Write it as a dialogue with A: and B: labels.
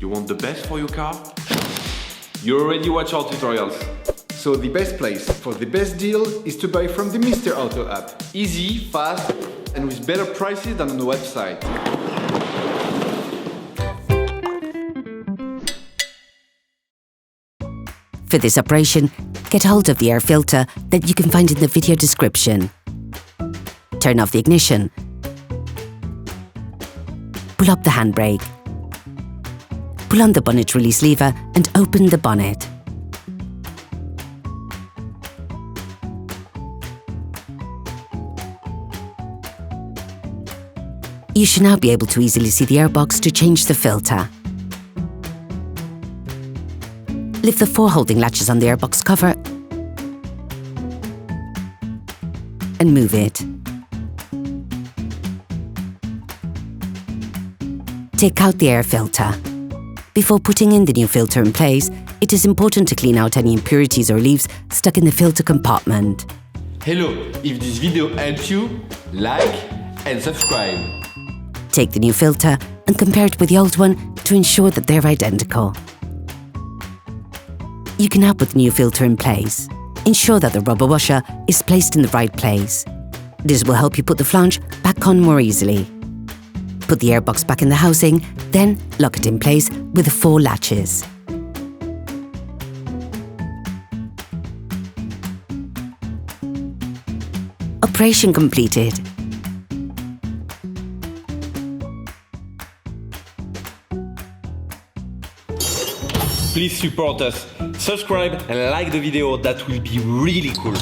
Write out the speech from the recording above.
A: You want the best for your car? You already watch our tutorials.
B: So the best place for the best deal is to buy from the Mr. Auto app. Easy, fast, and with better prices than on the website.
C: For this operation, get hold of the air filter that you can find in the video description. Turn off the ignition. Pull up the handbrake. Pull on the bonnet release lever and open the bonnet. You should now be able to easily see the airbox to change the filter. Lift the 4 holding latches on the airbox cover and move it. Take out the air filter. Before putting in the new filter in place, it is important to clean out any impurities or leaves stuck in the filter compartment.
A: Hello, if this video helps you, like and subscribe.
C: Take the new filter and compare it with the old one to ensure that they're identical. You can now put the new filter in place. Ensure that the rubber washer is placed in the right place. This will help you put the flange back on more easily. Put the airbox back in the housing, then lock it in place with the 4 latches. Operation completed.
A: Please support us, subscribe and like the video, that will be really cool.